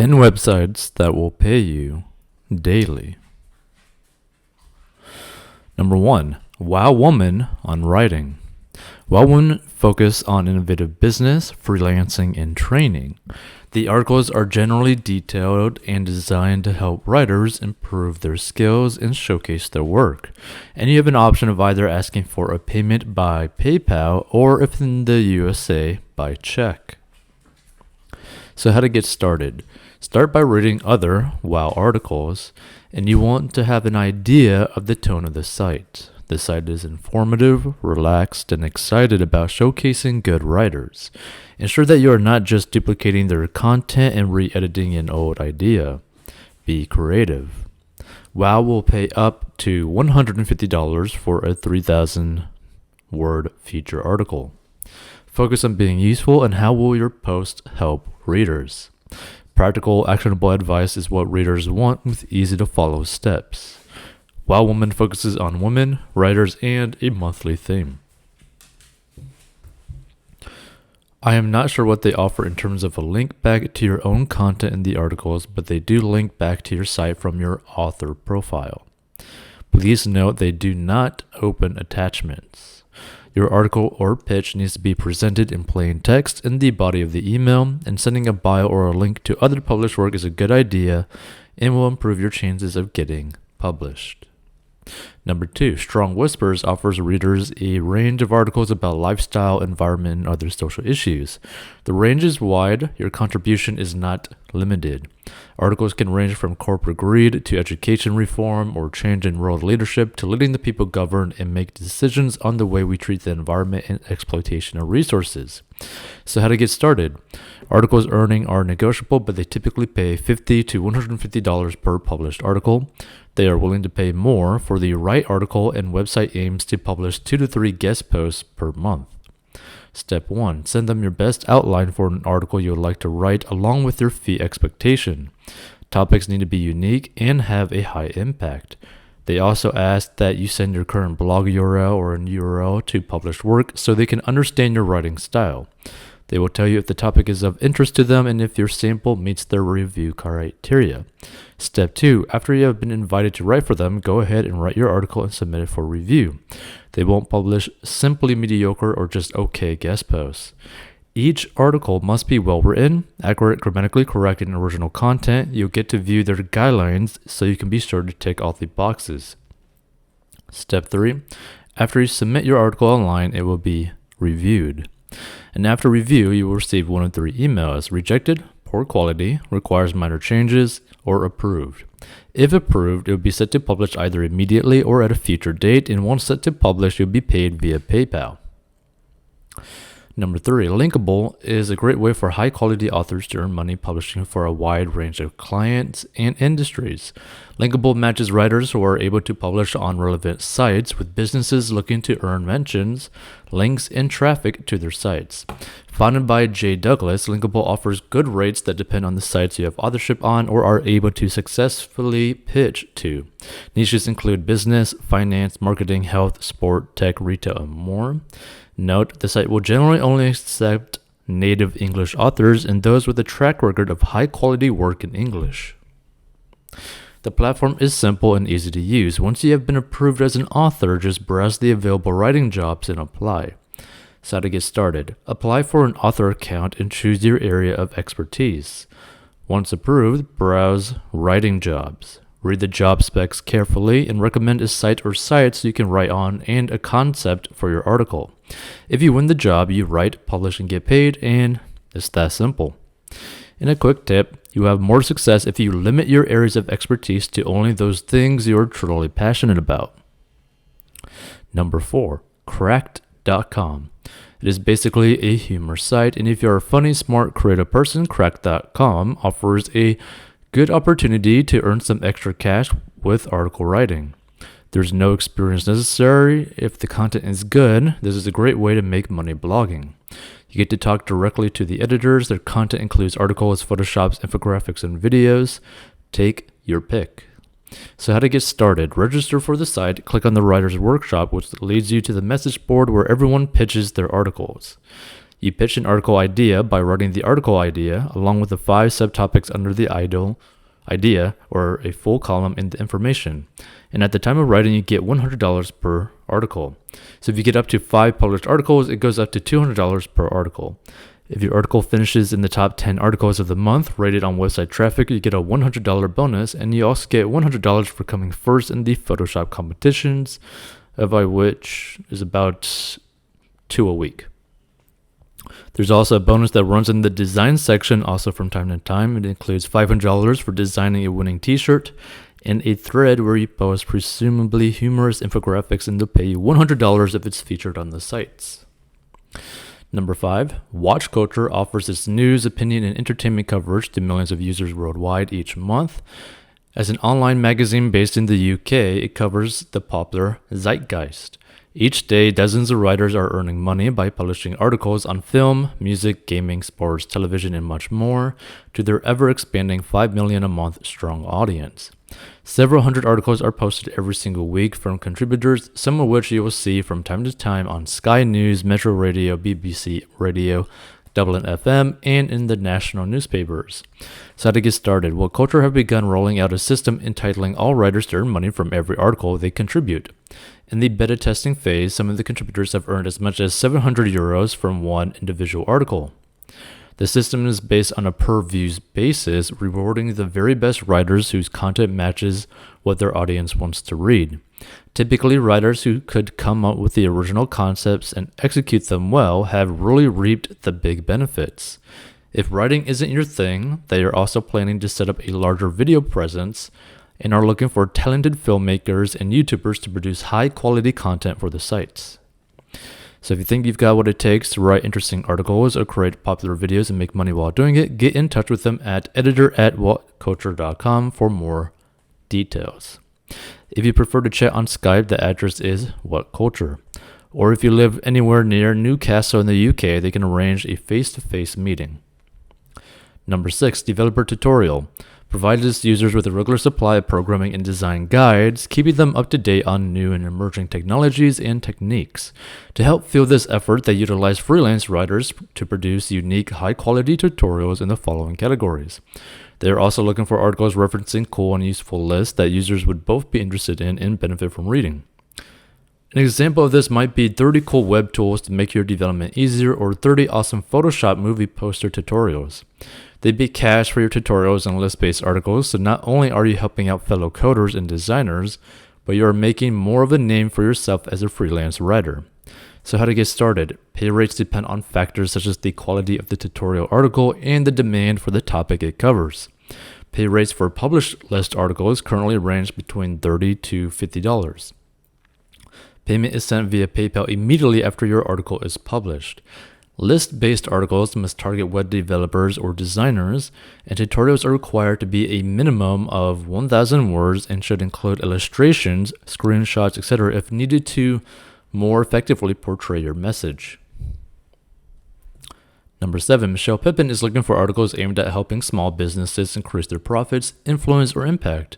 10 websites that will pay you daily. Number 1, Wow Woman on writing. Wow Woman focus on innovative business, freelancing, and training. The articles are generally detailed and designed to help writers improve their skills and showcase their work. And you have an option of either asking for a payment by PayPal or, if in the USA, by check. So how to get started? Start by reading other Wow articles, and you want to have an idea of the tone of the site. The site is informative, relaxed, and excited about showcasing good writers. Ensure that you are not just duplicating their content and re-editing an old idea. Be creative. Wow will pay up to $150 for a 3,000-word feature article. Focus on being useful and how will your post help readers. Practical, actionable advice is what readers want with easy-to-follow steps. Wow Woman focuses on women, writers, and a monthly theme. I am not sure what they offer in terms of a link back to your own content in the articles, but they do link back to your site from your author profile. Please note they do not open attachments. Your article or pitch needs to be presented in plain text in the body of the email, and sending a bio or a link to other published work is a good idea and will improve your chances of getting published. Number 2, Strong Whispers offers readers a range of articles about lifestyle, environment, and other social issues. The range is wide, your contribution is not limited. Articles can range from corporate greed to education reform or change in world leadership to letting the people govern and make decisions on the way we treat the environment and exploitation of resources. So how to get started? Articles earning are negotiable, but they typically pay $50 to $150 per published article. They are willing to pay more for the right article, and website aims to publish 2 to 3 guest posts per month. Step 1. Send them your best outline for an article you would like to write along with your fee expectation. Topics need to be unique and have a high impact. They also ask that you send your current blog URL or an URL to published work so they can understand your writing style. They will tell you if the topic is of interest to them and if your sample meets their review criteria. Step 2. After you have been invited to write for them, go ahead and write your article and submit it for review. They won't publish simply mediocre or just okay guest posts. Each article must be well written, accurate, grammatically correct, and original content. You'll get to view their guidelines so you can be sure to tick all the boxes. Step 3. After you submit your article online, it will be reviewed. And after review, you will receive 1 of 3 emails: rejected, poor quality, requires minor changes, or approved. If approved, it will be set to publish either immediately or at a future date, and once set to publish, you'll be paid via PayPal. Number 3, Linkable is a great way for high-quality authors to earn money publishing for a wide range of clients and industries. Linkable matches writers who are able to publish on relevant sites with businesses looking to earn mentions, links, and traffic to their sites. Founded by Jay Douglas, Linkable offers good rates that depend on the sites you have authorship on or are able to successfully pitch to. Niches include business, finance, marketing, health, sport, tech, retail, and more. Note, the site will generally only accept native English authors and those with a track record of high-quality work in English. The platform is simple and easy to use. Once you have been approved as an author, just browse the available writing jobs and apply. So how to get started? Apply for an author account and choose your area of expertise. Once approved, browse writing jobs. Read the job specs carefully and recommend a site or sites you can write on and a concept for your article. If you win the job, you write, publish, and get paid, and it's that simple. And a quick tip, you have more success if you limit your areas of expertise to only those things you're truly passionate about. Number 4, Cracked.com. It is basically a humor site, and if you're a funny, smart, creative person, Cracked.com offers a good opportunity to earn some extra cash with article writing. There's no experience necessary. If the content is good, this is a great way to make money blogging. You get to talk directly to the editors. Their content includes articles, photoshops, infographics, and videos. Take your pick. So how to get started? Register for the site, click on the Writer's Workshop, which leads you to the message board where everyone pitches their articles. You pitch an article idea by writing the article idea along with the 5 subtopics under the idea or a full column in the information. And at the time of writing, you get $100 per article. So if you get up to 5 published articles, it goes up to $200 per article. If your article finishes in the top 10 articles of the month rated on website traffic, you get a $100 bonus, and you also get $100 for coming first in the Photoshop competitions, of which is about 2 a week. There's also a bonus that runs in the design section also from time to time. It includes $500 for designing a winning t-shirt and a thread where you post presumably humorous infographics, and they'll pay you $100 if it's featured on the sites. Number 5, Watch Culture offers its news, opinion, and entertainment coverage to millions of users worldwide each month. As an online magazine based in the UK, it covers the popular zeitgeist. Each day, dozens of writers are earning money by publishing articles on film, music, gaming, sports, television, and much more to their ever-expanding 5 million a month strong audience. Several hundred articles are posted every single week from contributors, some of which you will see from time to time on Sky News, Metro Radio, BBC Radio, Dublin FM, and in the national newspapers. So how to get started? Well, Culture have begun rolling out a system entitling all writers to earn money from every article they contribute. In the beta testing phase, some of the contributors have earned as much as €700 from one individual article. The system is based on a per-views basis, rewarding the very best writers whose content matches what their audience wants to read. Typically, writers who could come up with the original concepts and execute them well have really reaped the big benefits. If writing isn't your thing, they are also planning to set up a larger video presence and are looking for talented filmmakers and YouTubers to produce high-quality content for the sites. So if you think you've got what it takes to write interesting articles or create popular videos and make money while doing it, get in touch with them at editor@whatculture.com for more details. If you prefer to chat on Skype, the address is whatculture. Or if you live anywhere near Newcastle in the UK, they can arrange a face-to-face meeting. Number 6, developer tutorial. Provides its users with a regular supply of programming and design guides, keeping them up to date on new and emerging technologies and techniques. To help fuel this effort, they utilize freelance writers to produce unique, high-quality tutorials in the following categories. They are also looking for articles referencing cool and useful lists that users would both be interested in and benefit from reading. An example of this might be 30 cool web tools to make your development easier, or 30 awesome Photoshop movie poster tutorials. They'd be cash for your tutorials and list-based articles, so not only are you helping out fellow coders and designers, but you are making more of a name for yourself as a freelance writer. So how to get started? Pay rates depend on factors such as the quality of the tutorial article and the demand for the topic it covers. Pay rates for published list articles currently range between $30 to $50. Payment is sent via PayPal immediately after your article is published. List-based articles must target web developers or designers, and tutorials are required to be a minimum of 1,000 words and should include illustrations, screenshots, etc. if needed to more effectively portray your message. Number 7, Michelle Pippin is looking for articles aimed at helping small businesses increase their profits, influence, or impact.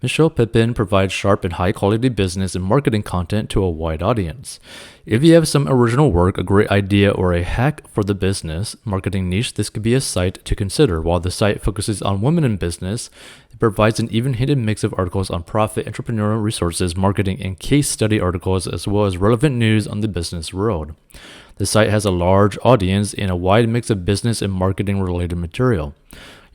Michelle Pippin provides sharp and high-quality business and marketing content to a wide audience. If you have some original work, a great idea, or a hack for the business marketing niche, this could be a site to consider. While the site focuses on women in business, it provides an even-handed mix of articles on profit, entrepreneurial resources, marketing, and case study articles, as well as relevant news on the business world. The site has a large audience and a wide mix of business and marketing-related material.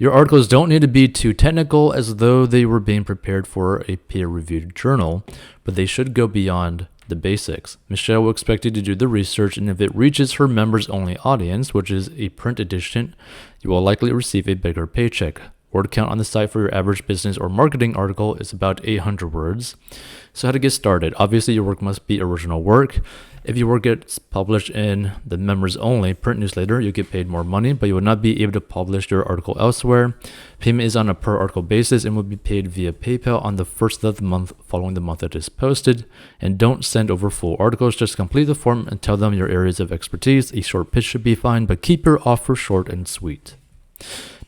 Your articles don't need to be too technical, as though they were being prepared for a peer-reviewed journal, but they should go beyond the basics. Michelle will expect you to do the research, and if it reaches her members-only audience, which is a print edition, you will likely receive a bigger paycheck. Word count on the site for your average business or marketing article is about 800 words. So how to get started? Obviously, your work must be original work. If your work gets published in the members-only print newsletter, you get paid more money, but you will not be able to publish your article elsewhere. Payment is on a per-article basis and will be paid via PayPal on the first of the month following the month it is posted. And don't send over full articles. Just complete the form and tell them your areas of expertise. A short pitch should be fine, but keep your offer short and sweet.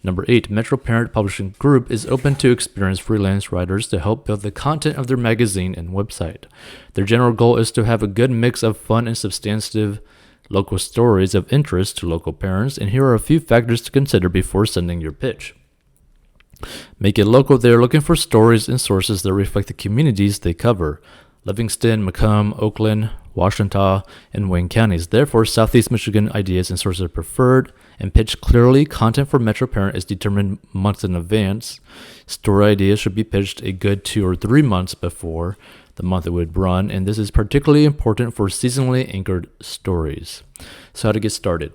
Number 8, Metro Parent Publishing Group is open to experienced freelance writers to help build the content of their magazine and website. Their general goal is to have a good mix of fun and substantive local stories of interest to local parents, and here are a few factors to consider before sending your pitch. Make it local. They are looking for stories and sources that reflect the communities they cover. Livingston, Macomb, Oakland, Washita, and Wayne counties. Therefore, Southeast Michigan ideas and sources are preferred, and pitch clearly. Content for Metro Parent is determined months in advance. Story ideas should be pitched a good 2 or 3 months before the month it would run, and this is particularly important for seasonally anchored stories. So how to get started.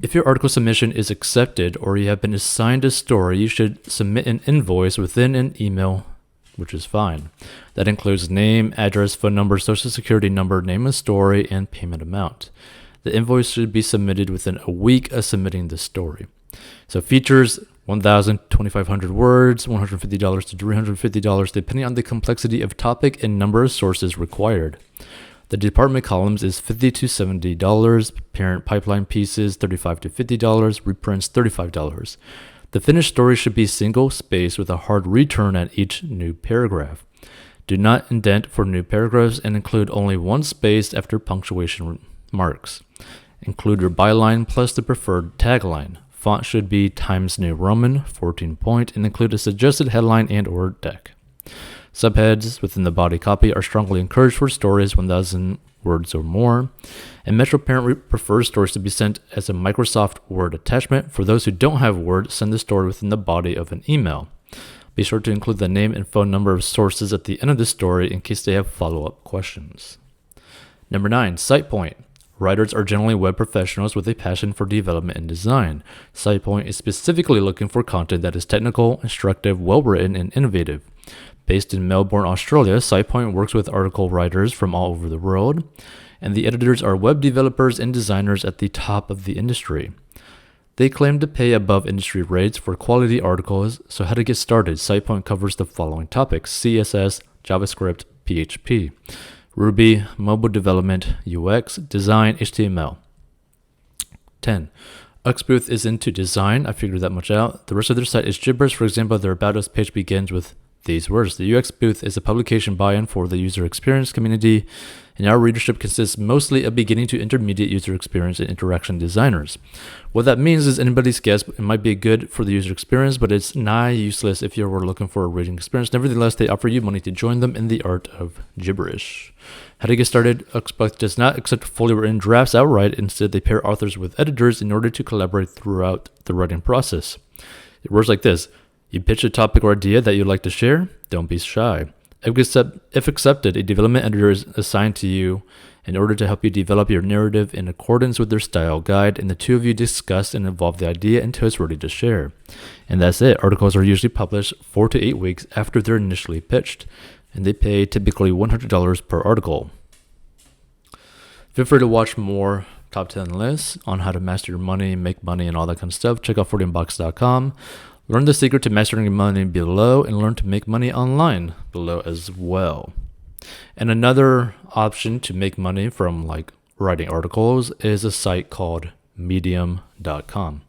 If your article submission is accepted or you have been assigned a story, you should submit an invoice within an email, which is fine. That includes name, address, phone number, social security number, name of story, and payment amount. The invoice should be submitted within a week of submitting the story. So features 1,000 to 2,500 words, $150 to $350, depending on the complexity of topic and number of sources required. The department columns is $50 to $70, parent pipeline pieces $35 to $50, reprints $35. The finished story should be single-spaced with a hard return at each new paragraph. Do not indent for new paragraphs and include only one space after punctuation marks. Include your byline plus the preferred tagline. Font should be Times New Roman, 14 point, and include a suggested headline and or deck. Subheads within the body copy are strongly encouraged for stories 1,000 words or more, and Metro Parent prefers stories to be sent as a Microsoft Word attachment. For those who don't have Word, send the story within the body of an email. Be sure to include the name and phone number of sources at the end of the story in case they have follow-up questions. Number 9, Sitepoint. Writers are generally web professionals with a passion for development and design. Sitepoint is specifically looking for content that is technical, instructive, well-written, and innovative. Based in Melbourne, Australia, Sitepoint works with article writers from all over the world, and the editors are web developers and designers at the top of the industry. They claim to pay above industry rates for quality articles, so how to get started? Sitepoint covers the following topics: CSS, JavaScript, PHP, Ruby, mobile development, UX, design, HTML. 10. Uxbooth is into design. I figured that much out. The rest of their site is gibberish. For example, their About Us page begins with these words. The UX Booth is a publication by and for the user experience community, and our readership consists mostly of beginning to intermediate user experience and interaction designers. What that means is anybody's guess. It might be good for the user experience, but it's nigh useless if you were looking for a reading experience. Nevertheless, they offer you money to join them in the art of gibberish. How to get started? Uxbooth does not accept fully written drafts outright. Instead, they pair authors with editors in order to collaborate throughout the writing process. It works like this. You pitch a topic or idea that you'd like to share. Don't be shy. If accepted, a development editor is assigned to you in order to help you develop your narrative in accordance with their style guide, and the two of you discuss and evolve the idea until it's ready to share. And that's it. Articles are usually published 4 to 8 weeks after they're initially pitched, and they pay typically $100 per article. Feel free to watch more top 10 lists on how to master your money, make money, and all that kind of stuff. Check out 40inbox.com. Learn the secret to mastering your money below, and learn to make money online below as well. And another option to make money from writing articles is a site called medium.com.